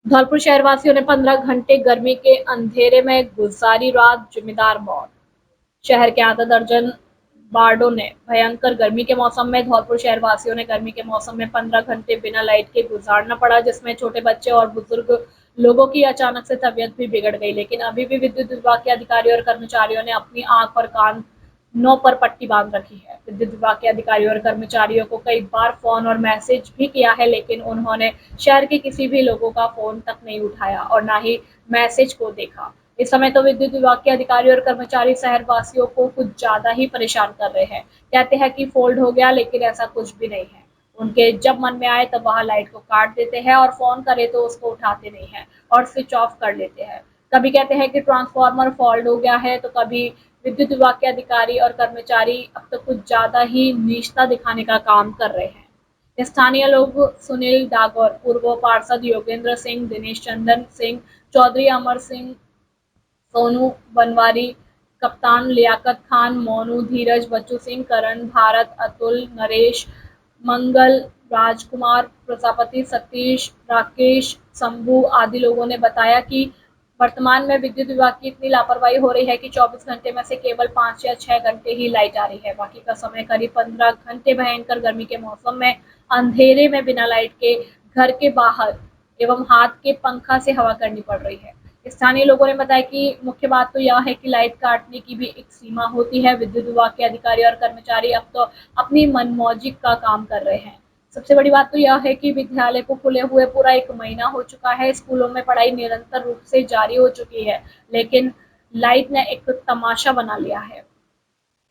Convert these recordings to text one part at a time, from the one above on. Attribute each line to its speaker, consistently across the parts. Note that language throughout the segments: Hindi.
Speaker 1: धौलपुर शहरवासियों ने 15 घंटे गर्मी के अंधेरे में गुजारी रात, जिम्मेदार मौत। शहर के आधा दर्जन वार्डों ने भयंकर गर्मी के मौसम में धौलपुर शहरवासियों ने गर्मी के मौसम में 15 घंटे बिना लाइट के गुजारना पड़ा, जिसमें छोटे बच्चे और बुजुर्ग लोगों की अचानक से तबीयत भी बिगड़ गई। लेकिन अभी भी विद्युत विभाग के अधिकारियों और कर्मचारियों ने अपनी आंख और कान नौ पर पट्टी बांध रखी है। विद्युत विभाग के अधिकारियों और कर्मचारियों को कई बार फोन और मैसेज भी किया है, लेकिन उन्होंने शहर के किसी भी लोगों का फोन तक नहीं उठाया और न ही मैसेज को देखा। इस समय तो विद्युत विभाग के अधिकारी और कर्मचारी शहरवासियों को कुछ ज्यादा ही परेशान कर रहे हैं। कहते हैं कि फोल्ड हो गया, लेकिन ऐसा कुछ भी नहीं है। उनके जब मन में आए तब वह लाइट को काट देते हैं और फोन करे तो उसको उठाते नहीं है और स्विच ऑफ कर लेते हैं। कभी कहते हैं कि ट्रांसफार्मर फॉल्ट हो गया है, तो कभी विद्युत विभाग के अधिकारी और कर्मचारी अब तो कुछ ज्यादा ही नीचता दिखाने का काम कर रहे हैं। स्थानीय लोग सुनील डागौर, पूर्व पार्षद योगेंद्र सिंह, दिनेश चंदन सिंह चौधरी, अमर सिंह, सोनू बनवारी, कप्तान लियाकत खान, मोनू, धीरज, बच्चू सिंह, करण, भारत, अतुल, नरेश, मंगल, राजकुमार, प्रजापति, सतीश, राकेश, शंभू आदि लोगों ने बताया कि वर्तमान में विद्युत विभाग की इतनी लापरवाही हो रही है कि 24 घंटे में से केवल 5 या 6 घंटे ही लाइट आ रही है। बाकी का समय करीब 15 घंटे भयंकर गर्मी के मौसम में अंधेरे में बिना लाइट के घर के बाहर एवं हाथ के पंखा से हवा करनी पड़ रही है। स्थानीय लोगों ने बताया कि मुख्य बात तो यह है कि लाइट काटने की भी एक सीमा होती है। विद्युत विभाग के अधिकारी और कर्मचारी अब तो अपनी मनमौजी का काम कर रहे हैं। सबसे बड़ी बात तो यह है कि विद्यालय को खुले हुए पूरा 1 महीना हो चुका है। स्कूलों में पढ़ाई निरंतर रूप से जारी हो चुकी है, लेकिन लाइट ने एक तमाशा बना लिया है।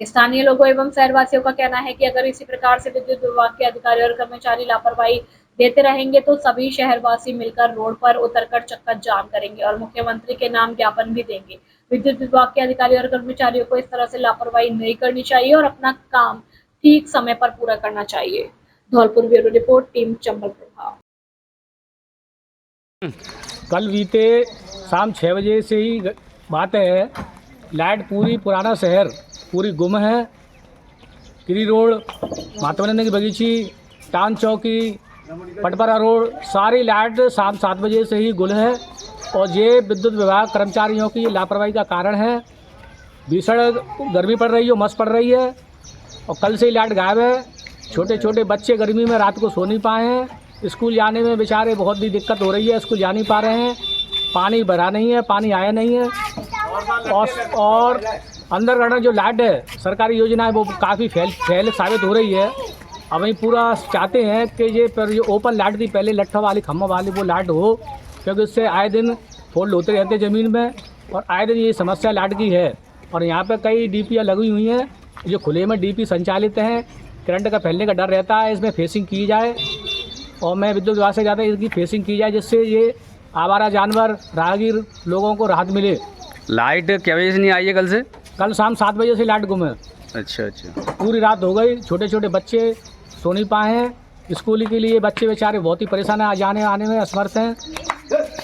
Speaker 1: स्थानीय लोगों एवं शहरवासियों का कहना है कि अगर इसी प्रकार से विद्युत विभाग के अधिकारी और कर्मचारी लापरवाही देते रहेंगे तो सभी शहरवासी मिलकर रोड पर उतरकर चक्का जाम करेंगे और मुख्यमंत्री के नाम ज्ञापन भी देंगे। विद्युत विभाग के अधिकारी और कर्मचारियों को इस तरह से लापरवाही नहीं करनी चाहिए और अपना काम ठीक समय पर पूरा करना चाहिए। Dholpur bureau report, team Chambal प्रभाव।
Speaker 2: कल बीते शाम 6 बजे से ही बात है, लाइट पूरी पुराना शहर पूरी गुम है। किरी रोड, महात्मा गांधी की बगीची, टाउन चौकी, पटपरा रोड, सारी लाइट शाम 7 बजे से ही गुल है और ये विद्युत विभाग कर्मचारियों की लापरवाही का कारण है। भीषण गर्मी पड़ रही है, उमस पड़ रही है और कल से ही लाइट गायब है। छोटे छोटे बच्चे गर्मी में रात को सो नहीं पाए हैं। स्कूल जाने में बेचारे बहुत ही दिक्कत हो रही है, स्कूल जा नहीं पा रहे हैं। पानी भरा नहीं है, पानी आया नहीं है और अंडरग्राउंड जो लाइट है सरकारी योजना है वो काफ़ी फैल साबित हो रही है। अब वही पूरा चाहते हैं कि ये ओपन लाइट थी पहले, लट्ठा वाली खम्भा वाली, वो लाइट हो, क्योंकि उससे आए दिन फोल्ड होते रहते हैं ज़मीन में और आए दिन ये समस्या लाइट की है। और यहाँ पे कई डीपीयाँ लगी हुई हैं जो खुले में डीपी संचालित हैं। करंट का फैलने का डर रहता है, इसमें फेसिंग की जाए और मैं विद्युत विभाग से ज़्यादा इसकी फेसिंग की जाए जिससे ये आवारा जानवर, राहगीर लोगों को राहत मिले।
Speaker 3: लाइट क्या वजह से नहीं आई है कल से?
Speaker 2: कल शाम 7 बजे से लाइट गुम है।
Speaker 3: अच्छा अच्छा।
Speaker 2: पूरी रात हो गई, छोटे छोटे बच्चे सो नहीं पाए हैं। स्कूल के लिए बच्चे बेचारे बहुत ही परेशान हैं, जाने आने में असमर्थ हैं।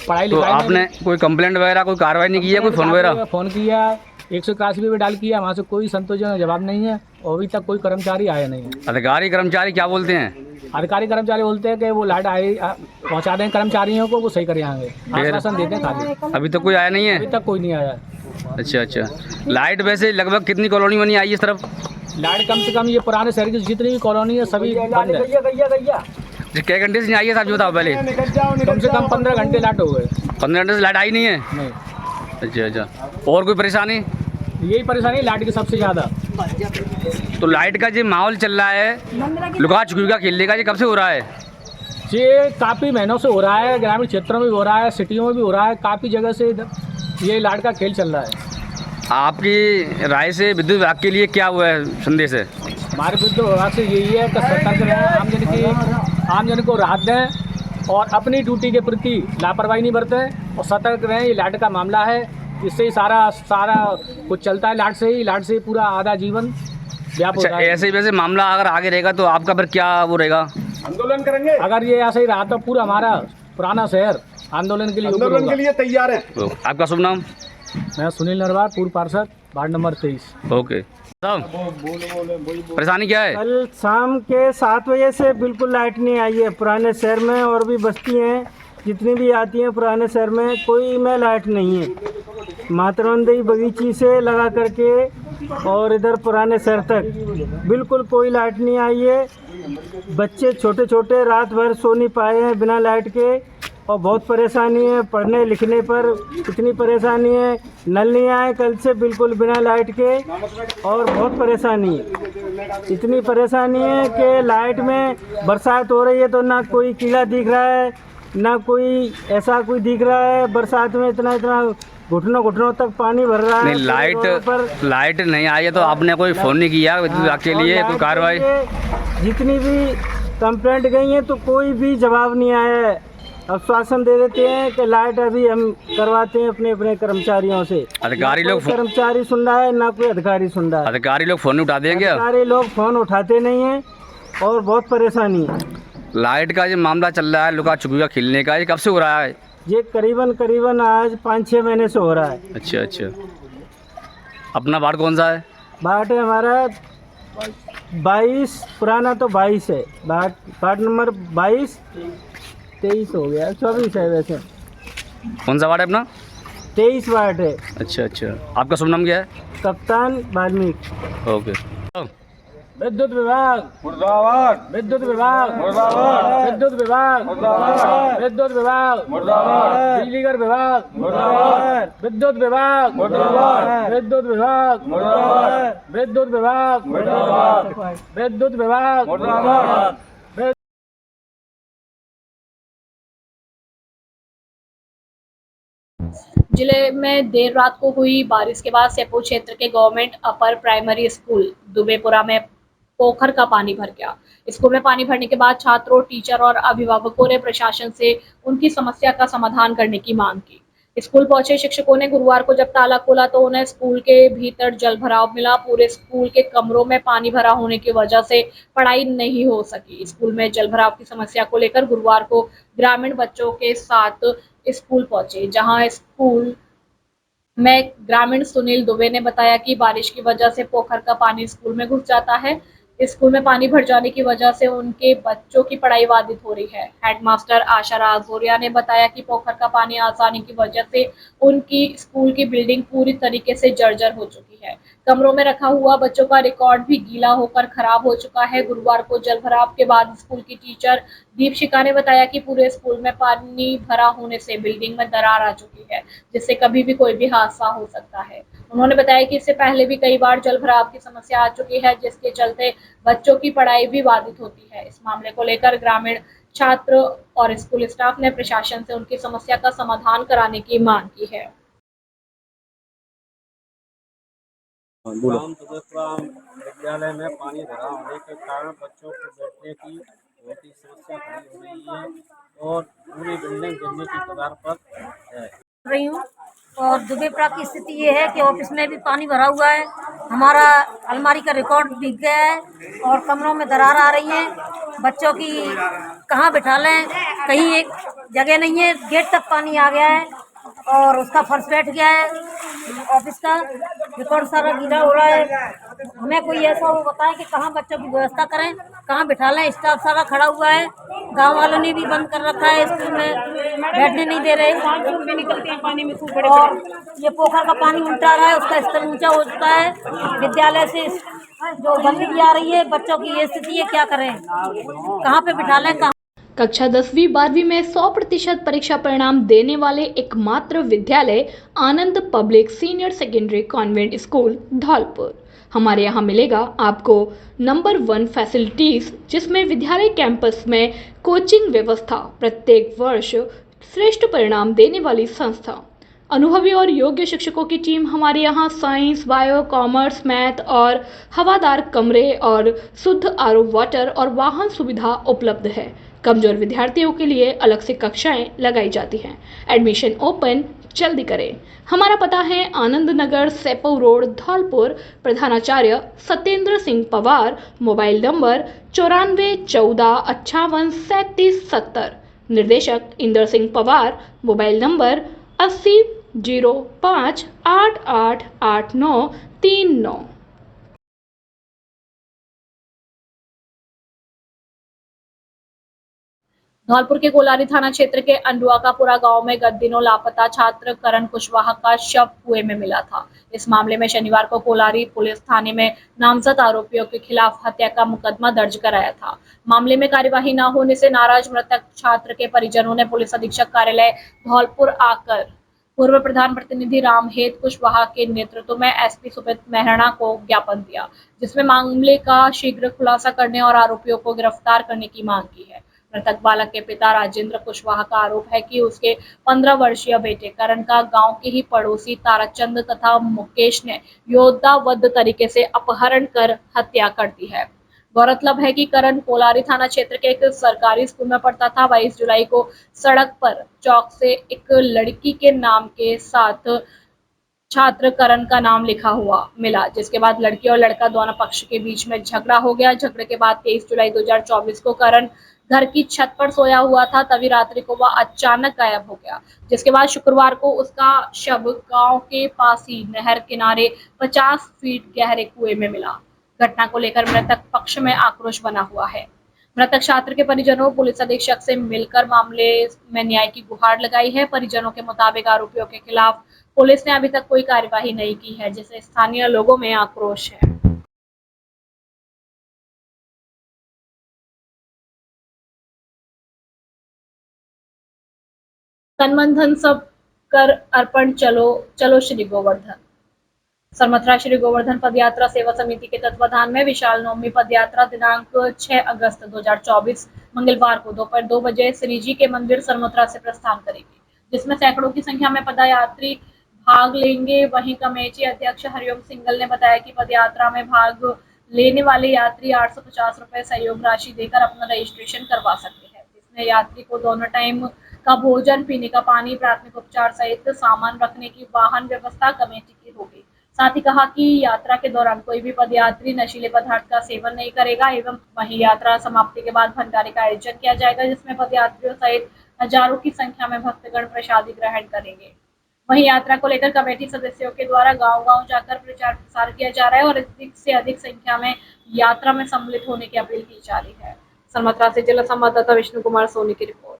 Speaker 2: पढ़ाई
Speaker 3: तो
Speaker 2: लिखाई
Speaker 3: आपने कोई कंप्लेंट वगैरह, कोई कार्रवाई नहीं की है, कोई फ़ोन वगैरह?
Speaker 2: फ़ोन किया, 181 पे डाल किया, वहाँ से कोई संतोषजनक जवाब नहीं है और अभी तक कोई कर्मचारी आया नहीं है।
Speaker 3: अधिकारी कर्मचारी क्या बोलते हैं?
Speaker 2: अधिकारी कर्मचारी बोलते हैं कि वो लाइट आई पहुँचा दें कर्मचारियों को, वो सही कर आएंगे, आश्वासन देते हैं खाली।
Speaker 3: अभी तक कोई आया नहीं है?
Speaker 2: अभी तक कोई नहीं आया।
Speaker 3: अच्छा अच्छा। लाइट वैसे लगभग कितनी कॉलोनी बनी आई है इस तरफ?
Speaker 2: लाइट कम से कम ये पुराने शहर की जितनी भी कॉलोनी है सभी बंद है।
Speaker 3: कै घंटे से नहीं आई है साहब, जो बताओ पहले?
Speaker 2: कम से कम 15 घंटे लाइट हो गए।
Speaker 3: 15 घंटे से लाइट आई नहीं है?
Speaker 2: नहीं।
Speaker 3: अच्छा अच्छा। और कोई परेशानी?
Speaker 2: यही परेशानी है लाइट की सबसे ज़्यादा।
Speaker 3: तो लाइट का जो माहौल चल रहा है लुका छुपी का खेलने का, ये कब से हो रहा है?
Speaker 2: ये काफ़ी महीनों से हो रहा है, ग्रामीण क्षेत्रों में भी हो रहा है, सिटियों में भी हो रहा है, काफ़ी जगह से ये लाइट का खेल चल रहा है।
Speaker 3: आपकी राय से विद्युत विभाग के लिए क्या हुआ है संदेश है?
Speaker 2: हमारे विद्युत विभाग से यही है कि सतर्क रहें, आम जन को राहत दें और अपनी ड्यूटी के प्रति लापरवाही नहीं बरतें और सतर्क रहें। ये लाइट का मामला है, इससे ही सारा कुछ चलता है। लाइट से ही पूरा आधा जीवन व्याप होता है।
Speaker 3: ऐसे वैसे मामला अगर आगे रहेगा तो आपका फिर क्या वो रहेगा?
Speaker 4: आंदोलन करेंगे।
Speaker 2: अगर ये ऐसे ही रहा तो पूरा हमारा पुराना शहर आंदोलन के लिए
Speaker 4: तैयार है।
Speaker 3: आपका शुभ नाम?
Speaker 2: मैं सुनील नरवार, पूर्व पार्षद, वार्ड नंबर 23।
Speaker 3: ओके साहब, परेशानी क्या है?
Speaker 5: कल शाम के 7 बजे से बिल्कुल लाइट नहीं आई है पुराने शहर में और भी बस्ती हैं।
Speaker 4: जितनी भी आती हैं पुराने शहर में, कोई में लाइट नहीं है। मातरवंदी बगीची से लगा करके और इधर पुराने शहर तक बिल्कुल कोई लाइट नहीं आई है। बच्चे छोटे छोटे रात भर सो नहीं पाए हैं बिना लाइट के, और बहुत परेशानी है। पढ़ने लिखने पर इतनी परेशानी है, नल नहीं आए कल से बिल्कुल बिना लाइट के, और बहुत परेशानी है। इतनी परेशानी है कि लाइट में बरसात हो रही है तो ना कोई कीड़ा दिख रहा है, ना कोई ऐसा कोई दिख रहा है। बरसात में इतना घुटनों तक पानी भर रहा है।
Speaker 3: नहीं, लाइट नहीं आई है तो आपने कोई फ़ोन नहीं किया विद्युत विभाग के लिए, कोई कार्रवाई?
Speaker 4: जितनी भी कंप्लेंट गई है तो कोई भी जवाब नहीं आया है। आश्वासन दे देते हैं कि लाइट अभी हम करवाते हैं अपने अपने कर्मचारियों से।
Speaker 3: अधिकारी लोग
Speaker 4: कर्मचारी सुन रहा है, ना कोई अधिकारी सुन रहा है।
Speaker 3: अधिकारी लोग फ़ोन नहीं उठाते हैं क्या?
Speaker 4: अधिकारी लोग फ़ोन उठाते नहीं हैं और बहुत परेशानी है।
Speaker 3: लाइट का जो मामला चल रहा है लुका छुपी का खेलने का, ये कब से हो रहा है?
Speaker 4: ये करीबन आज 5-6 महीने से हो रहा है।
Speaker 3: अच्छा अच्छा। अपना वार्ड कौन सा है?
Speaker 4: वार्ड है हमारा 22, पुराना तो 22 है। वार्ड नंबर 22, 23 हो गया, 24 है वैसे।
Speaker 3: कौन सा वार्ड है अपना?
Speaker 4: 23 वार्ड है।
Speaker 3: अच्छा अच्छा। आपका शुभ नाम क्या है?
Speaker 4: कप्तान वाल्मीकि।
Speaker 3: ओके।
Speaker 2: विद्युत विभाग मुर्दाबाद, विद्युत विभाग मुर्दाबाद, विद्युत विभाग मुर्दाबाद, विद्युत विभाग मुर्दाबाद, बिजलीघर विभाग मुर्दाबाद, विद्युत विभाग मुर्दाबाद, विद्युत विभाग मुर्दाबाद, विद्युत विभाग मुर्दाबाद, विद्युत विभाग मुर्दाबाद।
Speaker 1: जिले में देर रात को हुई बारिश के बाद सेपो क्षेत्र के गवर्नमेंट अपर प्राइमरी स्कूल दुबेपुरा में पोखर का पानी भर गया। स्कूल में पानी भरने के बाद छात्रों, टीचर और अभिभावकों ने प्रशासन से उनकी समस्या का समाधान करने की मांग की। स्कूल पहुंचे शिक्षकों ने गुरुवार को जब ताला खोला तो उन्हें स्कूल के भीतर जल भराव मिला। पूरे स्कूल के कमरों में पानी भरा होने की वजह से पढ़ाई नहीं हो सकी। स्कूल में जल भराव की समस्या को लेकर गुरुवार को ग्रामीण बच्चों के साथ स्कूल पहुंचे, जहां स्कूल में ग्रामीण सुनील दुबे ने बताया कि बारिश की वजह से पोखर का पानी स्कूल में घुस जाता है। स्कूल में पानी भर जाने की वजह से उनके बच्चों की पढ़ाई बाधित हो रही है। हेडमास्टर आशा राजौरिया ने बताया कि पोखर का पानी आने की वजह से उनकी स्कूल की बिल्डिंग पूरी तरीके से जर्जर हो चुकी है। कमरों में रखा हुआ बच्चों का रिकॉर्ड भी गीला होकर खराब हो चुका है। गुरुवार को जल भराव के बाद स्कूल की टीचर दीपशिका ने बताया कि पूरे स्कूल में पानी भरा होने से बिल्डिंग में दरार आ चुकी है, जिससे कभी भी कोई भी हादसा हो सकता है। उन्होंने बताया कि इससे पहले भी कई बार जल भराव की समस्या आ चुकी है, जिसके चलते बच्चों की पढ़ाई भी बाधित होती है। इस मामले को लेकर ग्रामीण छात्र और स्कूल स्टाफ ने प्रशासन से उनकी समस्या का समाधान कराने की मांग की है।
Speaker 4: विद्यालय में पानी भरा होने के कारण बच्चों को बैठने की बहुत ही समस्या खड़ी हो रही है और पूरी बिल्डिंग गिरने की कगार पर है।
Speaker 5: रही हूँ और दुबेपुरा की स्थिति ये है कि ऑफिस में भी पानी भरा हुआ है, हमारा अलमारी का रिकॉर्ड भीग गया है और कमरों में दरार आ रही है। बच्चों की कहाँ बिठा लें, कहीं एक जगह नहीं है, गेट तक पानी आ गया है और उसका फर्श बैठ गया है। ऑफिस का रिकॉर्ड सारा गीला हो रहा है। हमें कोई ऐसा वो बताए कि कहाँ बच्चों की व्यवस्था करें, कहाँ बिठा लें। स्टाफ सारा खड़ा हुआ है, गांव वालों ने भी बंद कर रखा है, स्कूल में बैठने नहीं दे रहे। भी निकलते हैं पानी में खूब और ये पोखर का पानी उल्टा रहा है, उसका स्तर ऊंचा हो चुका है। विद्यालय से जो गंदगी आ रही है, बच्चों की ये स्थिति है, क्या करें, कहाँ पे बिठा लें।
Speaker 6: कक्षा 10वीं 12वीं में 100% परीक्षा परिणाम देने वाले एकमात्र विद्यालय Anand public senior secondary convent school Dholpur. हमारे यहाँ मिलेगा आपको नंबर 1 फैसिलिटीज़, जिसमें विद्यालय कैंपस में कोचिंग व्यवस्था, प्रत्येक वर्ष श्रेष्ठ परिणाम देने वाली संस्था, अनुभवी और योग्य शिक्षकों की टीम। हमारे यहाँ साइंस, बायो, कॉमर्स, मैथ और हवादार कमरे और शुद्ध आरओ वाटर और वाहन सुविधा उपलब्ध है। कमजोर विद्यार्थियों के लिए अलग से कक्षाएं लगाई जाती हैं। एडमिशन ओपन जल्दी करें। हमारा पता है आनंद नगर, सेपो रोड, धौलपुर। प्रधानाचार्य सत्येंद्र सिंह पवार। Mobile number 94 14 58 37 70। निर्देशक इंदर सिंह पवार। Mobile number 80 05 88 89 39।
Speaker 1: धौलपुर के कोलारी थाना क्षेत्र के अंडुआ का पुरा गांव में गत दिनों लापता छात्र करण कुशवाहा का शव कुएं में मिला था। इस मामले में शनिवार को कोलारी पुलिस थाने में नामजद आरोपियों के खिलाफ हत्या का मुकदमा दर्ज कराया था। मामले में कार्यवाही न होने से नाराज मृतक छात्र के परिजनों ने पुलिस अधीक्षक कार्यालय धौलपुर आकर पूर्व प्रधान प्रतिनिधि रामहेत कुशवाहा के नेतृत्व में एसपी सुमित मेहरा को ज्ञापन दिया, जिसमें मामले का शीघ्र खुलासा करने और आरोपियों को गिरफ्तार करने की मांग की है। मृतक बालक के पिता राजेंद्र कुशवाहा का आरोप है कि उसके 15 वर्षीय बेटे करण का गांव के ही पड़ोसी ताराचंद तथा मुकेश ने योद्धाबद्ध तरीके से अपहरण कर हत्या कर दी है। गौरतलब है कि करण कोलारी थाना क्षेत्र के एक सरकारी स्कूल में पढ़ता था। 22 जुलाई को सड़क पर चौक से एक लड़की के नाम के साथ छात्र करण का नाम लिखा हुआ मिला, जिसके बाद लड़की और लड़का दोनों पक्ष के बीच में झगड़ा हो गया। झगड़े के बाद 23 जुलाई 2024 को करण घर की छत पर सोया हुआ था, तभी रात्रि को वह अचानक गायब हो गया, जिसके बाद शुक्रवार को उसका शव गांव के पास ही नहर किनारे 50 फीट गहरे कुएं में मिला। घटना को लेकर मृतक पक्ष में आक्रोश बना हुआ है। मृतक छात्र के परिजनों पुलिस अधीक्षक से मिलकर मामले में न्याय की गुहार लगाई है। परिजनों के मुताबिक आरोपियों के खिलाफ पुलिस ने अभी तक कोई कार्यवाही नहीं की है, जिससे स्थानीय लोगों में आक्रोश है। तन मन धन सब कर अर्पण चलो चलो श्री गोवर्धन। सरमथरा श्री गोवर्धन पदयात्रा सेवा समिति के तत्वाधान में विशाल नवमी पदयात्रा दिनांक 6 अगस्त 2024 मंगलवार को दोपहर 2 बजे श्री जी के मंदिर सरमथरा से प्रस्थान करेगी, जिसमें सैकड़ों की संख्या में पदयात्री भाग लेंगे। वहीं कमेटी अध्यक्ष हरिओम सिंगल ने बताया कि पदयात्रा में भाग लेने वाले यात्री 850 रुपए सहयोग राशि देकर अपना रजिस्ट्रेशन करवा सकते हैं, जिसमें यात्री को दोनों टाइम का भोजन, पीने का पानी, प्राथमिक उपचार सहित सामान रखने की वाहन व्यवस्था कमेटी की होगी। साथ ही कहा कि यात्रा के दौरान कोई भी पदयात्री नशीले पदार्थ का सेवन नहीं करेगा एवं वहीं यात्रा समाप्ति के बाद भंडारे का आयोजन किया जाएगा, जिसमें पदयात्रियों सहित हजारों की संख्या में भक्तगण प्रसादी ग्रहण करेंगे। वहीं यात्रा को लेकर कमेटी सदस्यों के द्वारा गांव-गांव जाकर प्रचार प्रसार किया जा रहा है और अधिक से अधिक संख्या में यात्रा में सम्मिलित होने की अपील की जा रही है। सरमथरा से जिला संवाददाता विष्णु कुमार सोनी की रिपोर्ट।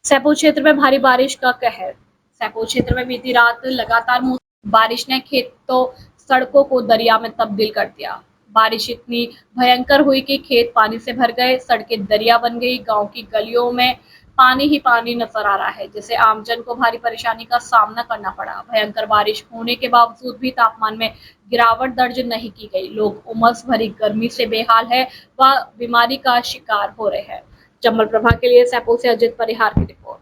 Speaker 1: सैपो क्षेत्र में भारी बारिश का कहर। सैपो क्षेत्र में बीती रात लगातार बारिश ने खेतों सड़कों को दरिया में तब्दील कर दिया। बारिश इतनी भयंकर हुई कि खेत पानी से भर गए, सड़कें दरिया बन गई। गांव की गलियों में पानी ही पानी नजर आ रहा है, जिससे आमजन को भारी परेशानी का सामना करना पड़ा। भयंकर बारिश होने के बावजूद भी तापमान में गिरावट दर्ज नहीं की गई। लोग उमस भरी गर्मी से बेहाल है व बीमारी का शिकार हो रहे हैं। चंबल प्रभा के लिए सैपो से अजित परिहार की रिपोर्ट।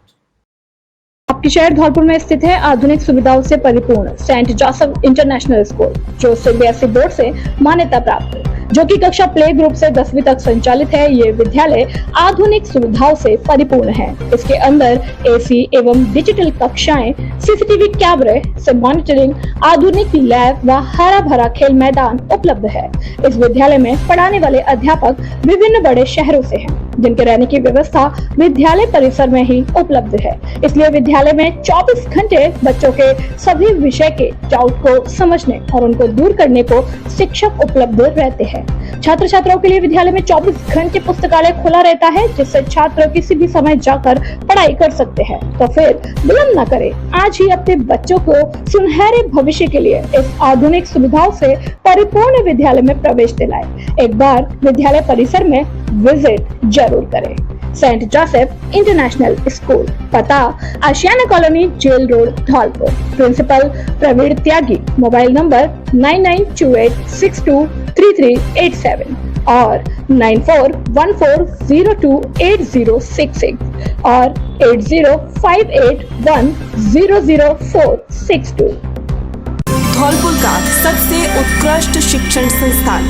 Speaker 6: आपके शहर धौलपुर में स्थित है आधुनिक सुविधाओं से परिपूर्ण सेंट जोसेफ इंटरनेशनल स्कूल, जो सीबीएसई बोर्ड से मान्यता प्राप्त है, जो कि कक्षा प्ले ग्रुप से 10वीं तक संचालित है। ये विद्यालय आधुनिक सुविधाओं से परिपूर्ण है। इसके अंदर एसी एवं डिजिटल कक्षाएं, सीसीटीवी कैमरे से मॉनिटरिंग, आधुनिक लैब व हरा भरा खेल मैदान उपलब्ध है। इस विद्यालय में पढ़ाने वाले अध्यापक विभिन्न बड़े शहरों से हैं, जिनके रहने की व्यवस्था विद्यालय परिसर में ही उपलब्ध है। इसलिए विद्यालय में 24 घंटे बच्चों के सभी विषय के डाउट को समझने और उनको दूर करने को शिक्षक उपलब्ध रहते हैं। छात्र छात्राओं के लिए विद्यालय में 24 घंटे पुस्तकालय खुला रहता है, जिससे छात्र किसी भी समय जाकर पढ़ाई कर सकते हैं। तो फिर विलंब न करें, आज ही अपने बच्चों को सुनहरे भविष्य के लिए इस आधुनिक सुविधाओं से परिपूर्ण विद्यालय में प्रवेश दिलाएं। एक बार विद्यालय परिसर में विजिट जरूर करें। सेंट जोसेफ इंटरनेशनल स्कूल, पता Ashiana colony, jail road, Dholpur. Principal Praveen Tyagi. Mobile number 9928623387 और 9414028066 और 8058100462।
Speaker 7: धौलपुर का सबसे उत्कृष्ट शिक्षण संस्थान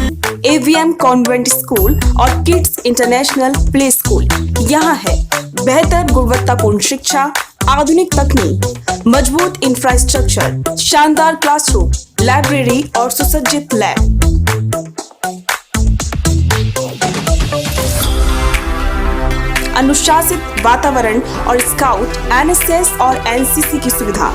Speaker 7: एवीएम कॉन्वेंट स्कूल और किड्स इंटरनेशनल प्ले स्कूल यहाँ है। बेहतर गुणवत्तापूर्ण शिक्षा, आधुनिक तकनीक, मजबूत इंफ्रास्ट्रक्चर, शानदार क्लासरूम, लाइब्रेरी और सुसज्जित लैब। अनुशासित वातावरण और स्काउट, एनएसएस और एनसीसी की सुविधा।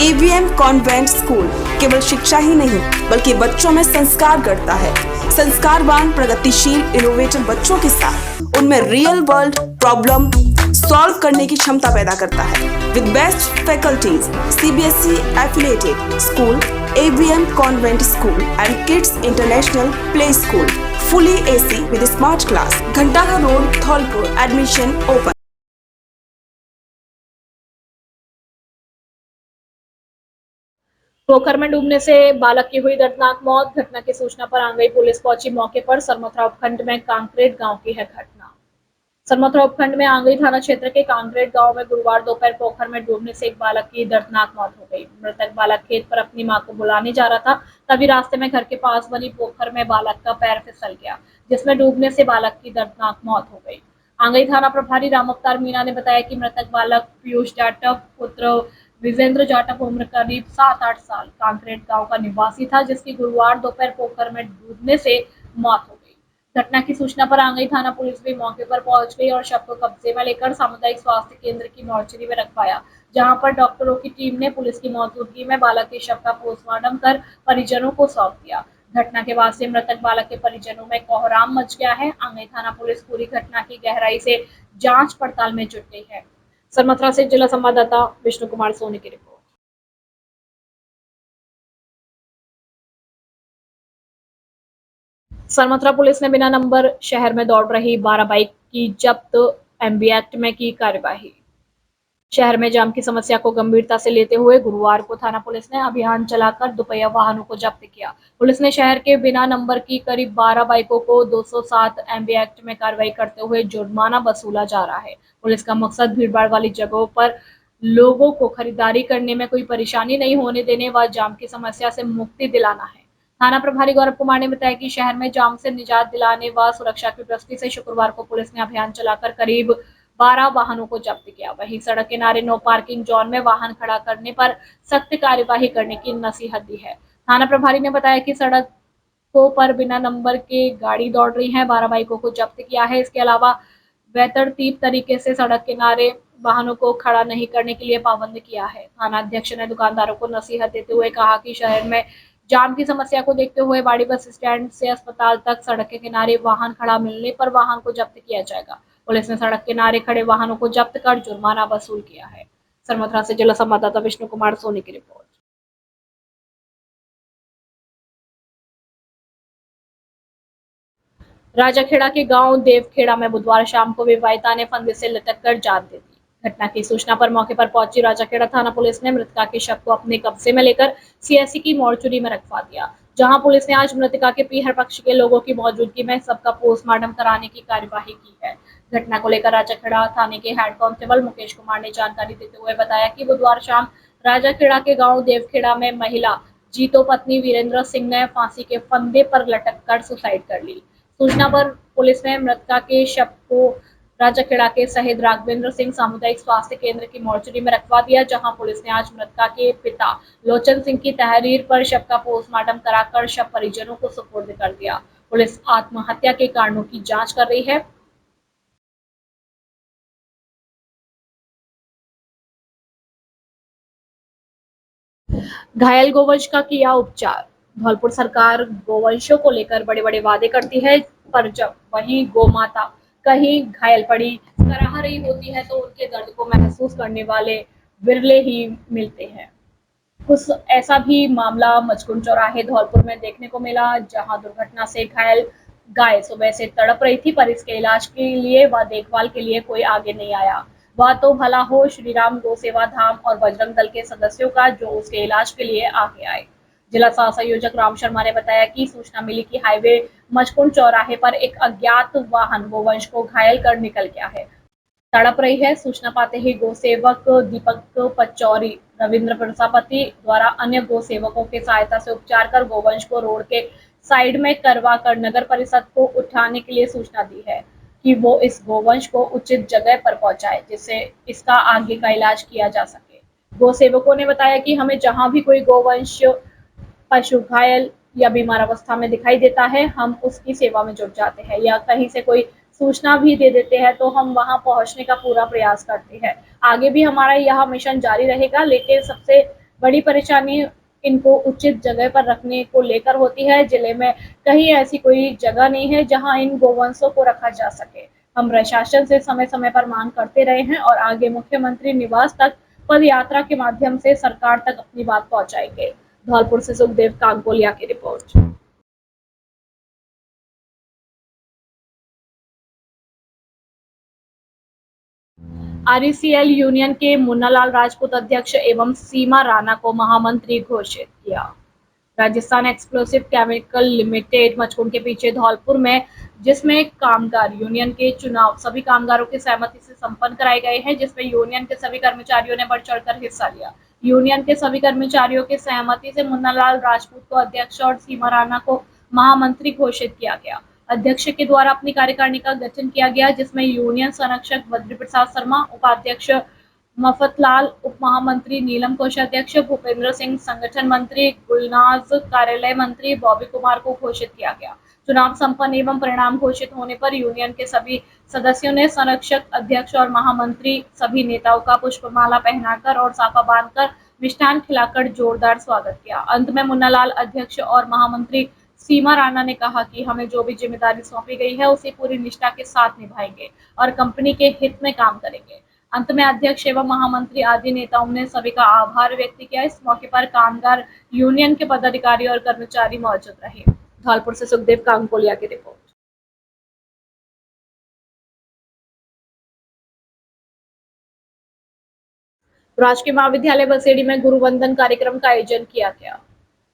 Speaker 7: एवीएम कॉन्वेंट स्कूल केवल शिक्षा ही नहीं बल्कि बच्चों में संस्कार गढ़ता है। संस्कारवान, प्रगतिशील, इनोवेटिव बच्चों के साथ उनमें रियल वर्ल्ड प्रॉब्लम सॉल्व करने की क्षमता पैदा करता है। With best faculties, CBSE affiliated school, AVM convent school and kids international play school, fully AC with smart class, Ghantaghar road, Dholpur. Admission open.
Speaker 1: पोखर में डूबने से बालक की हुई दर्दनाक मौत। घटना की सूचना पर आंगई पुलिस पहुंची मौके पर। सरमथरा उपखंड में कांक्रेट गांव की है घटना। सरमथरा उपखंड में आंगई थाना क्षेत्र के कांक्रेट गांव में गुरुवार दोपहर पोखर में डूबने से एक बालक की दर्दनाक मौत हो गई। मृतक बालक खेत पर अपनी मां को बुलाने जा रहा था, तभी रास्ते में घर के पास बनी पोखर में बालक का पैर फिसल गया, जिसमें डूबने से बालक की दर्दनाक मौत हो गई। आंगई थाना प्रभारी राम अवतार मीणा ने बताया कि मृतक बालक पीयूष जाटव पुत्र विजेंद्र जाटव उम्र करीब 7-8 साल कांक्रेट गांव का निवासी था, जिसकी गुरुवार दोपहर पोखर में डूबने से मौत हो गई। घटना की सूचना पर आंगई थाना पुलिस भी मौके पर पहुंच गई और शव को कब्जे में लेकर सामुदायिक स्वास्थ्य केंद्र की मॉर्चरी में रखवाया, जहां पर डॉक्टरों की टीम ने पुलिस की मौजूदगी में बालक के शव का पोस्टमार्टम कर परिजनों को सौंप दिया। घटना के बाद से मृतक बालक के परिजनों में कोहराम मच गया है। आंगई थाना पुलिस पूरी घटना की गहराई से जांच पड़ताल में जुट गई है। सरमथरा से जिला संवाददाता विष्णु कुमार सोनी की रिपोर्ट। सरमथरा पुलिस ने बिना नंबर शहर में दौड़ रही 12 बाइक की जब्त। एमबी एक्ट में की कार्यवाही। शहर में जाम की समस्या को गंभीरता से लेते हुए गुरुवार को थाना पुलिस ने अभियान चलाकर दुपहिया वाहनों को जब्त किया। पुलिस ने शहर के बिना नंबर की करीब 12 बाइकों को 207 एमबी एक्ट में कार्रवाई करते हुए जुर्माना वसूला जा रहा है। पुलिस का मकसद भीड़भाड़ वाली जगहों पर लोगों को खरीदारी करने में कोई परेशानी नहीं होने देने व जाम की समस्या से मुक्ति दिलाना है। थाना प्रभारी गौरव कुमार ने बताया कि शहर में जाम से निजात दिलाने व सुरक्षा की दृष्टि से शुक्रवार को पुलिस ने अभियान चलाकर करीब 12 वाहनों को जब्त किया। वहीं सड़क किनारे नो पार्किंग जोन में वाहन खड़ा करने पर सख्त कार्यवाही करने की नसीहत दी है। थाना प्रभारी ने बताया कि सड़कों पर बिना नंबर के गाड़ी दौड़ रही है। 12 बाइकों को जब्त किया है। इसके अलावा बेतरतीब तरीके से सड़क किनारे वाहनों को खड़ा नहीं करने के लिए पाबंद किया है। थाना अध्यक्ष ने दुकानदारों को नसीहत देते हुए कहा कि शहर में जाम की समस्या को देखते हुए बाड़ी बस स्टैंड से अस्पताल तक सड़क के किनारे वाहन खड़ा मिलने पर वाहन को जब्त किया जाएगा। पुलिस ने सड़क किनारे खड़े वाहनों को जब्त कर जुर्माना वसूल किया है। सरमथरा से जिला संवाददाता विष्णु कुमार सोनी की रिपोर्ट। राजाखेड़ा के गांव देवखेड़ा में बुधवार शाम को विवाहिता ने फंदे से लटक कर जान दे दी। घटना की सूचना पर मौके पर पहुंची राजाखेड़ा थाना पुलिस ने मृतका के शव को अपने कब्जे में लेकर सीएससी की मॉर्चरी में रखवा दिया, जहां पुलिस ने आज मृतका के पीहर पक्ष के लोगों की मौजूदगी में सबका पोस्टमार्टम कराने की कार्यवाही की है। घटना को लेकर राजाखेड़ा थाने के हेड कांस्टेबल मुकेश कुमार ने जानकारी देते हुए बताया कि बुधवार शाम राजाखेड़ा के गाँव देवखेड़ा में महिला जीतो पत्नी वीरेंद्र सिंह ने फांसी के फंदे पर लटक कर सुसाइड कर ली। सूचना पर पुलिस ने मृतका के शव को राजाखेड़ा के शहीद राघवेंद्र सिंह सामुदायिक स्वास्थ्य केंद्र की मॉर्चरी में रखवा दिया, जहां पुलिस ने आज मृतका के पिता लोचन सिंह की तहरीर पर शव का पोस्टमार्टम कराकर शव परिजनों को सुपुर्द कर दिया। पुलिस आत्महत्या के कारणों की जांच कर रही है। घायल गोवंश का किया उपचार। धौलपुर सरकार गोवंशों को लेकर बड़े बड़े वादे करती है, पर जब वही गोमाता कहीं घायल पड़ी कराह रही होती है तो उनके दर्द को महसूस करने वाले विरले ही मिलते हैं। कुछ ऐसा भी मामला मचकुन चौराहे धौलपुर में देखने को मिला, जहां दुर्घटना से घायल गाय सुबह से तड़प रही थी, पर इसके इलाज के लिए व देखभाल के लिए कोई आगे नहीं आया। वह तो भला हो श्री राम गौ सेवा धाम और बजरंग दल के सदस्यों का, जो उसके इलाज के लिए आगे आए। जिला संयोजक राम शर्मा ने बताया कि सूचना मिली कि हाईवे मचकुन चौराहे पर एक अज्ञात वाहन गोवंश को घायल कर निकल गया है, तड़प रही है। सूचना पाते ही गौ सेवक दीपक पचौरी रविंद्र प्रजापति द्वारा अन्य गौ सेवकों की सहायता से उपचार कर गोवंश को रोड के साइड में करवा कर नगर परिषद को उठाने के लिए सूचना दी है कि वो इस गोवंश को उचित जगह पर पहुंचाए, जिससे इसका आगे का इलाज किया जा सके। गौ सेवकों ने बताया कि हमें जहां भी कोई गोवंश पशु घायल या बीमार अवस्था में दिखाई देता है, हम उसकी सेवा में जुट जाते हैं, या कहीं से कोई सूचना भी दे देते हैं तो हम वहां पहुंचने का पूरा प्रयास करते हैं। आगे भी हमारा यह मिशन जारी रहेगा, लेकिन सबसे बड़ी परेशानी इनको उचित जगह पर रखने को लेकर होती है। जिले में कहीं ऐसी कोई जगह नहीं है जहां इन गोवंशों को रखा जा सके। हम प्रशासन से समय समय पर मांग करते रहे हैं और आगे मुख्यमंत्री निवास तक पद यात्रा के माध्यम से सरकार तक अपनी बात पहुंचाएंगे। धौलपुर से सुखदेव कांकोलिया की रिपोर्ट। आरईसीएल यूनियन के मुन्नालाल राजपूत अध्यक्ष एवं सीमा राणा को महामंत्री घोषित किया। Rajasthan explosive chemical limited Machkund के पीछे धौलपुर में, जिसमें कामगार यूनियन के चुनाव सभी कामगारों की सहमति से संपन्न कराए गए हैं, जिसमें यूनियन के सभी कर्मचारियों ने बढ़ चढ़कर हिस्सा लिया। यूनियन के सभी कर्मचारियों की सहमति से मुन्नालाल राजपूत को अध्यक्ष और सीमा राणा को महामंत्री घोषित किया गया। अध्यक्ष के द्वारा अपनी कार्यकारिणी का गठन किया गया, जिसमें यूनियन संरक्षक बद्री प्रसाद शर्मा, उपाध्यक्ष मफतलाल, उप महामंत्री नीलम कोषाध्यक्ष भूपेंद्र सिंह, संगठन मंत्री गुलनाज, कार्यालय मंत्री बॉबी कुमार को घोषित किया गया। चुनाव संपन्न एवं परिणाम घोषित होने पर यूनियन के सभी सदस्यों ने संरक्षक, अध्यक्ष और महामंत्री सभी नेताओं का पुष्पमाला पहनाकर और साफा बांधकर मिष्ठान खिलाकर जोरदार स्वागत किया। अंत में मुन्नालाल अध्यक्ष और महामंत्री सीमा राणा ने कहा कि हमें जो भी जिम्मेदारी सौंपी गई है उसे पूरी निष्ठा के साथ निभाएंगे और कंपनी के हित में काम करेंगे। अंत में अध्यक्ष एवं महामंत्री आदि नेताओं ने सभी का आभार व्यक्त किया। इस मौके पर कामगार यूनियन के पदाधिकारी और कर्मचारी मौजूद रहे। धौलपुर से सुखदेव कांकोलिया की रिपोर्ट। राजकीय महाविद्यालय बसेड़ी में गुरुवंदन कार्यक्रम का आयोजन किया गया।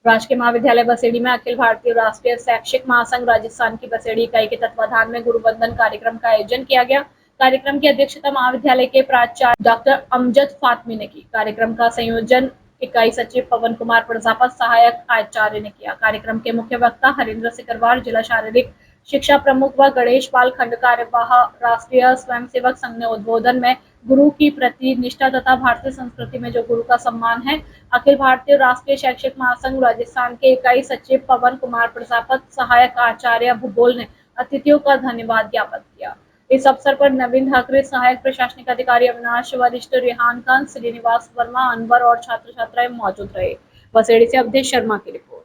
Speaker 1: राजकीय महाविद्यालय बसेड़ी में अखिल भारतीय राष्ट्रीय शैक्षिक महासंघ राजस्थान की बसेड़ी इकाई के तत्वाधान में गुरुवंदन कार्यक्रम का आयोजन किया गया। कार्यक्रम की अध्यक्षता महाविद्यालय के प्राचार्य डॉक्टर अमजद फातमी ने की। कार्यक्रम का संयोजन इकाई सचिव पवन कुमार प्रजापत, सहायक आचार्य ने किया। कार्यक्रम के मुख्य वक्ता हरिंद्र सिकरवार, जिला शारीरिक शिक्षा प्रमुख व गणेश पाल खंड कार्यवाह राष्ट्रीय स्वयंसेवक संघ ने उद्बोधन में गुरु की प्रति निष्ठा तथा भारतीय संस्कृति में जो गुरु का सम्मान है। अखिल भारतीय राष्ट्रीय शैक्षिक महासंघ राजस्थान के इकाई सचिव पवन कुमार प्रजापत, सहायक आचार्य भूगोल ने अतिथियों का धन्यवाद ज्ञापन किया। इस अवसर पर नवीन ठाकरे, सहायक प्रशासनिक अधिकारी अविनाश, वरिष्ठ रेहान खान, श्रीनिवास वर्मा, अनवर और छात्र छात्राएं मौजूद रहे। बसेड़ी से अवधेश शर्मा की रिपोर्ट।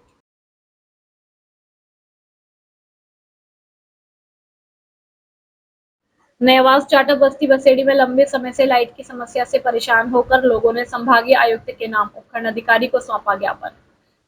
Speaker 1: नयावास जाटव बस्ती बसेड़ी में लंबे समय से लाइट की समस्या से परेशान होकर लोगों ने संभागीय आयुक्त के नाम उपखंड अधिकारी को सौंपा ज्ञापन।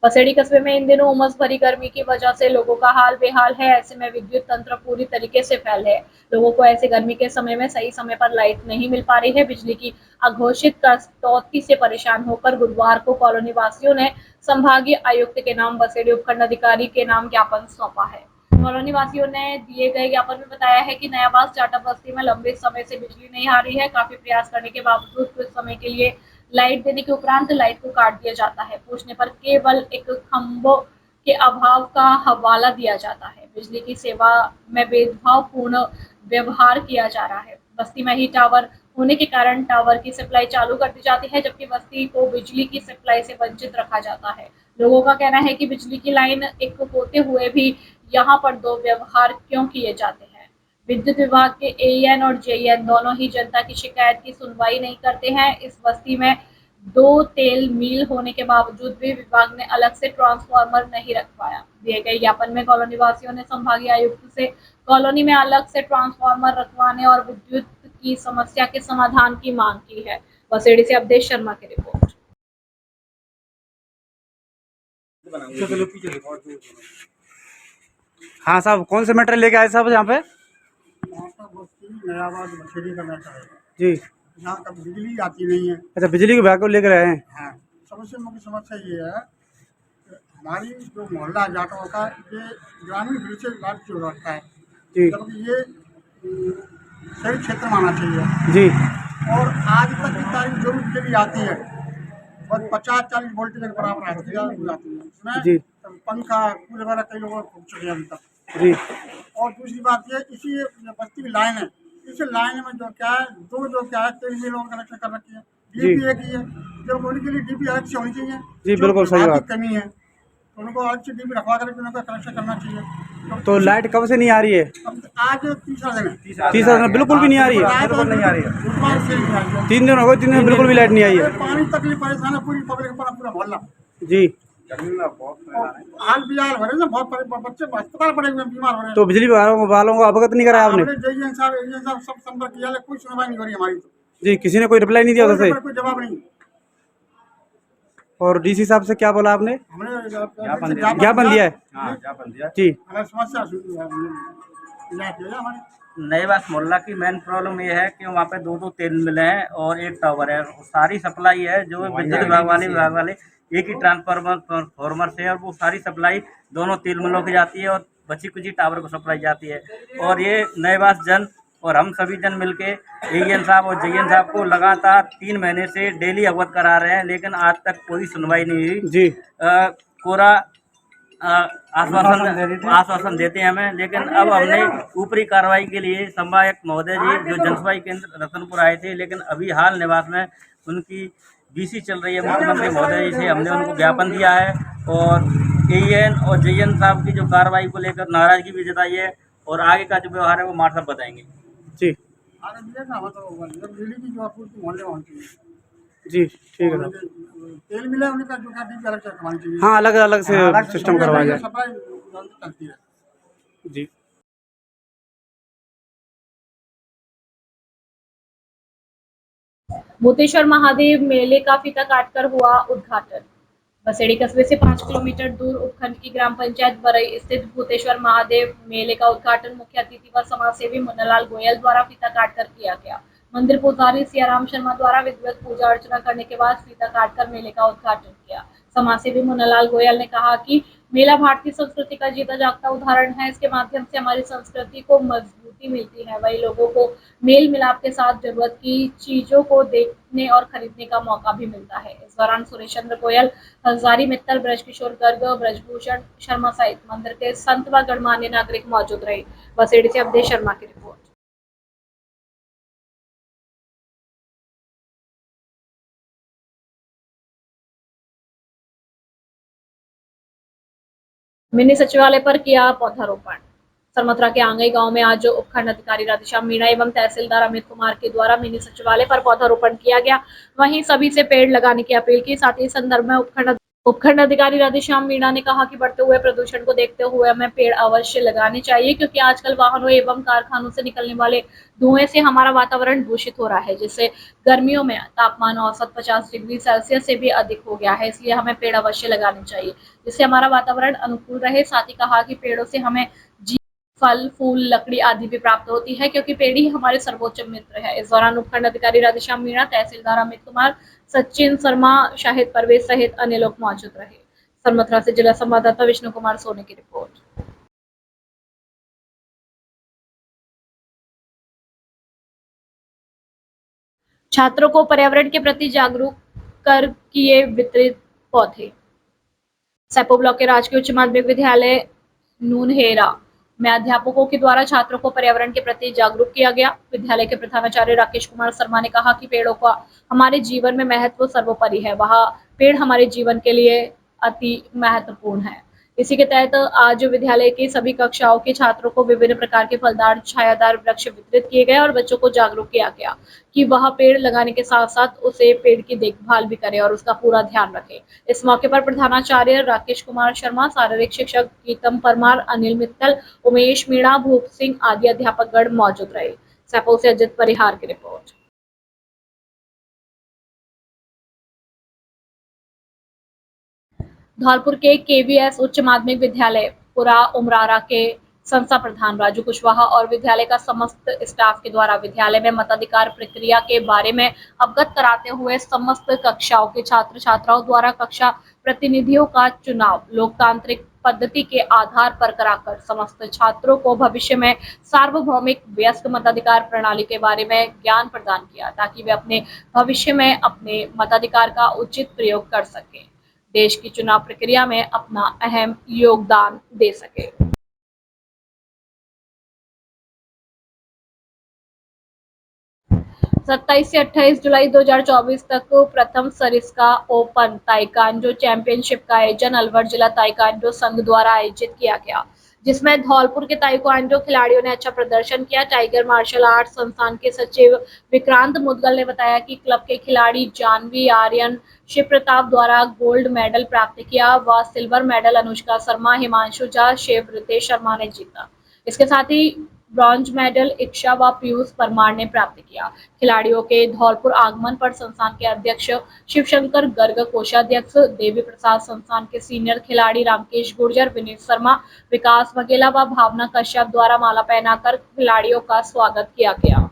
Speaker 1: बसेड़ी कस्बे में इन दिनों उमस भरी गर्मी की वजह से लोगों का हाल बेहाल है। ऐसे में विद्युत तंत्र पूरी तरीके से फेल है। लोगों को ऐसे गर्मी के समय में सही समय पर लाइट नहीं मिल पा रही है। बिजली की अघोषित कटौती से परेशान होकर गुरुवार को कॉलोनी वासियों ने संभागीय आयुक्त के नाम बसेड़ी उपखंड अधिकारी के नाम ज्ञापन सौंपा है। कॉलोनी वासियों ने दिए गए ज्ञापन में बताया है कि नयावास जाटव बस्ती में लंबे समय से बिजली नहीं आ रही है। काफी प्रयास करने के बावजूद कुछ समय के लिए लाइट देने के उपरांत लाइट को काट दिया जाता है। पूछने पर केवल एक खंभों के अभाव का हवाला दिया जाता है। बिजली की सेवा में भेदभावपूर्ण व्यवहार किया जा रहा है। बस्ती में ही टावर होने के कारण टावर की सप्लाई चालू कर दी जाती है, जबकि बस्ती को बिजली की सप्लाई से वंचित रखा जाता है। लोगों का कहना है कि बिजली की लाइन एक होते हुए भी यहाँ पर दो व्यवहार क्यों किए जाते हैं। विद्युत विभाग के एईएन और जेईएन दोनों ही जनता की शिकायत की सुनवाई नहीं करते हैं। इस बस्ती में 2 तेल मिल होने के बावजूद भी विभाग ने अलग से ट्रांसफार्मर नहीं रखवाया। दिए गए ज्ञापन में कॉलोनी वासियों ने संभागीय आयुक्त से कॉलोनी में अलग से ट्रांसफार्मर रखवाने और विद्युत की समस्या के समाधान की मांग की है। बसेड़ी से अवधेश शर्मा की रिपोर्ट।
Speaker 8: हाँ साहब, कौन से मैटर लेके आए साहब यहाँ पे?
Speaker 9: नयावास बसेड़ी का मैटर है
Speaker 8: जी।
Speaker 9: यहाँ तक बिजली आती नहीं है।
Speaker 8: अच्छा, बिजली के विभाग को लेकर आए हैं।
Speaker 9: हाँ, सबसे मुख्य समस्या ये है कि हमारी जो मोहल्ला जाटों का ये ग्रामीण भीड़ से लाभ क्यों रखता है,
Speaker 8: जी,
Speaker 9: जबकि ये शहरी क्षेत्र में आना चाहिए
Speaker 8: जी।
Speaker 9: और आज तक की तारीख जो भी बिजली आती है बस 50-40 वोल्टेज के बराबर आती है इसमें
Speaker 8: जी।
Speaker 9: पंखा कूलर वगैरह कई लोगों को चुके अभी तक
Speaker 8: जी।
Speaker 9: और दूसरी बात ये इसी बस्ती की लाइन है, इस लाइन में जो क्या है तेल मिलों का कनेक्शन कर रखी है। डीपी एक ही है, जब उनके लिए डीपी अलग से होनी चाहिए।
Speaker 8: जी बिल्कुल सही बात।
Speaker 9: कमी है तो उनको अलग से डीपी रखवा कर उनका कनेक्शन करना चाहिए।
Speaker 8: तो लाइट कब से नहीं आ रही है?
Speaker 9: अब आज तीसरा दिन है।
Speaker 8: तीसरा दिन बिल्कुल भी नहीं आ रही है।
Speaker 9: बिल्कुल नहीं आ रही है। बुधवार से नहीं आ रही है।
Speaker 8: 3 दिन हो गए, 3 दिन में बिल्कुल भी लाइट नहीं आई है।
Speaker 9: पानी तकलीफ परेशान है पूरी पब्लिक पर, पूरा मोहल्ला।
Speaker 8: जी,
Speaker 9: हाल बिहाल भरे ना, बहुत बच्चे अस्पताल पड़े हुए हैं, बीमार हो रहे हैं।
Speaker 8: तो बिजली वालों को अवगत नहीं कराया आपने?
Speaker 9: हमने जय साहब सब संपर्क किया, लेकिन कोई सुनवाई नहीं हो रही हमारी। तो
Speaker 8: जी, किसी ने कोई रिप्लाई नहीं दिया उधर से?
Speaker 9: कोई जवाब नहीं।
Speaker 8: और डीसी साहब से क्या बोला आपने?
Speaker 9: हमने
Speaker 8: ज्ञापन दिया है? जी,
Speaker 9: हमें समस्या हमारी।
Speaker 10: नईबास मोहल्ला की मेन प्रॉब्लम ये है कि वहाँ पे 2 तेल मिले हैं और एक टावर है। सारी सप्लाई है जो विद्युत विभाग वाले एक ही ट्रांसफार्मर से है, और वो सारी सप्लाई दोनों तेल मिलों की जाती है और बची कुछ टावर को सप्लाई जाती है। और ये नईबास जन और हम सभी जन मिलके एईएन साहब और जेईएन साहब को लगातार 3 महीने से डेली अवगत करा रहे हैं, लेकिन आज तक कोई सुनवाई नहीं हुई।
Speaker 8: जी,
Speaker 10: कोरा आश्वासन देते हैं हमें, लेकिन अब हमने ऊपरी कार्रवाई के लिए संवायक महोदय जी जो जनसुनवाई केंद्र रतनपुर आए थे, लेकिन अभी हाल निवास में उनकी बीसी चल रही है मुख्यमंत्री महोदय जी से, हमने उनको ज्ञापन दिया है और एईएन और जेईएन साहब की जो कार्रवाई को लेकर नाराजगी भी जताई है, और आगे का जो व्यवहार है वो मार साहब बताएंगे।
Speaker 8: जी,
Speaker 9: बिजली की जो आपूर्ति मोहल्ले में होनी चाहिए।
Speaker 8: जी, ठीक है।
Speaker 9: तेल मिला उनका जो डीपी अलग से करवानी चाहिए।
Speaker 8: हाँ, अलग अलग से सिस्टम करवाया जाए।
Speaker 9: सप्लाई चलती है।
Speaker 8: जी,
Speaker 1: भूतेश्वर महादेव मेले का फीता काटकर हुआ उद्घाटन। बसेड़ी कस्बे से 5 किलोमीटर दूर उपखंड की ग्राम पंचायत बरई स्थित भूतेश्वर महादेव मेले का उद्घाटन मुख्य अतिथि व समाजसेवी मुन्नालाल गोयल द्वारा फीता काटकर किया गया। मंदिर पुजारी सियाराम शर्मा द्वारा विधिवत पूजा अर्चना करने के बाद फीता काटकर मेले का उद्घाटन किया। समाजसेवी मुन्नालाल गोयल ने कहा कि मेला भारतीय संस्कृति का जीता जागता उदाहरण है। इसके माध्यम से हमारी संस्कृति को मजबूती मिलती है, वही लोगों को मेल मिलाप के साथ जरूरत की चीजों को देखने और खरीदने का मौका भी मिलता है। इस दौरान सुरेश चंद्र गोयल, हजारी मित्तल, ब्रजकिशोर गर्ग, ब्रजभूषण शर्मा सहित मंदिर के संत व गणमान्य नागरिक मौजूद रहे। बसेड़ी से अवधेश शर्मा की रिपोर्ट। मिनी सचिवालय पर किया पौधारोपण। सरमथुरा के आंगई गांव में आज उपखंड अधिकारी राधेश्याम मीणा एवं तहसीलदार अमित कुमार के द्वारा मिनी सचिवालय पर पौधारोपण किया गया। वहीं सभी से पेड़ लगाने की अपील की। साथ ही संदर्भ में उपखंड अधिकारी राधेश्याम मीणा ने कहा कि बढ़ते हुए प्रदूषण को देखते हुए हमें पेड़ अवश्य लगाने चाहिए, क्योंकि आजकल वाहनों एवं कारखानों से निकलने वाले धुएं से हमारा वातावरण दूषित हो रहा है, जिससे गर्मियों में तापमान औसत 50 डिग्री सेल्सियस से भी अधिक हो गया है। इसलिए हमें पेड़ अवश्य लगाने चाहिए, जिससे हमारा वातावरण अनुकूल रहे। साथ ही कहा कि पेड़ों से हमें फल, फूल, लकड़ी आदि भी प्राप्त होती है, क्योंकि पेड़ ही हमारे सर्वोच्च मित्र है। इस दौरान उपखंड अधिकारी राधेश्याम मीणा, तहसीलदार अमित कुमार, सचिन शर्मा, शाहिद परवेज सहित अन्य लोग मौजूद रहे। सरमथुरा से जिला संवाददाता विष्णु कुमार सोनी की रिपोर्ट। छात्रों को पर्यावरण के प्रति जागरूक कर किए वितरित पौधे। सैपो ब्लॉक के राजकीय उच्च माध्यमिक विद्यालय नूनहेरा में अध्यापकों के द्वारा छात्रों को पर्यावरण के प्रति जागरूक किया गया। विद्यालय के प्रधानाचार्य राकेश कुमार शर्मा ने कहा कि पेड़ों का हमारे जीवन में महत्व सर्वोपरि है। वह पेड़ हमारे जीवन के लिए अति महत्वपूर्ण है। इसी के तहत आज विद्यालय की सभी कक्षाओं के छात्रों को विभिन्न प्रकार के फलदार छायादार वृक्ष वितरित किए गए और बच्चों को जागरूक किया गया कि वह पेड़ लगाने के साथ साथ उसे पेड़ की देखभाल भी करे और उसका पूरा ध्यान रखे। इस मौके पर प्रधानाचार्य राकेश कुमार शर्मा, शारीरिक शिक्षक गीतम परमार, अनिल मित्तल, उमेश मीणा, भूप सिंह आदि अध्यापकगण मौजूद रहे। सैपो से अजित परिहार की रिपोर्ट। धौलपुर के केवीएस उच्च माध्यमिक विद्यालय पुरा उमरारा के संस्था प्रधान राजू कुशवाहा और विद्यालय का समस्त स्टाफ के द्वारा विद्यालय में मताधिकार प्रक्रिया के बारे में अवगत कराते हुए समस्त कक्षाओं के छात्र छात्राओं द्वारा कक्षा प्रतिनिधियों का चुनाव लोकतांत्रिक पद्धति के आधार पर कराकर समस्त छात्रों को भविष्य में सार्वभौमिक वयस्क मताधिकार प्रणाली के बारे में ज्ञान प्रदान किया, ताकि वे अपने भविष्य में अपने मताधिकार का उचित प्रयोग कर सकें, देश की चुनाव प्रक्रिया में अपना अहम योगदान दे सके। सत्ताईस से 28 जुलाई 2024 तक प्रथम सरिस्का ओपन ताइक्वांडो चैंपियनशिप का आयोजन अलवर जिला ताइक्वांडो संघ द्वारा आयोजित किया गया, जिसमें धौलपुर के ताइक्वांडो खिलाड़ियों ने अच्छा प्रदर्शन किया। टाइगर मार्शल आर्ट्स संस्थान के सचिव विक्रांत मुदगल ने बताया कि क्लब के खिलाड़ी जानवी आर्यन शिव प्रताप द्वारा गोल्ड मेडल प्राप्त किया व सिल्वर मेडल अनुष्का शर्मा, हिमांशु झा, शिव रितेश शर्मा ने जीता। इसके साथ ही ब्रॉन्ज मेडल इक्षा व पीयूष परमार ने प्राप्त किया। खिलाड़ियों के धौलपुर आगमन पर संस्थान के अध्यक्ष शिवशंकर गर्ग, कोषाध्यक्ष देवी प्रसाद, संस्थान के सीनियर खिलाड़ी रामकेश गुर्जर, विनीत शर्मा, विकास वघेला व भावना कश्यप द्वारा माला पहनाकर खिलाड़ियों का स्वागत किया गया।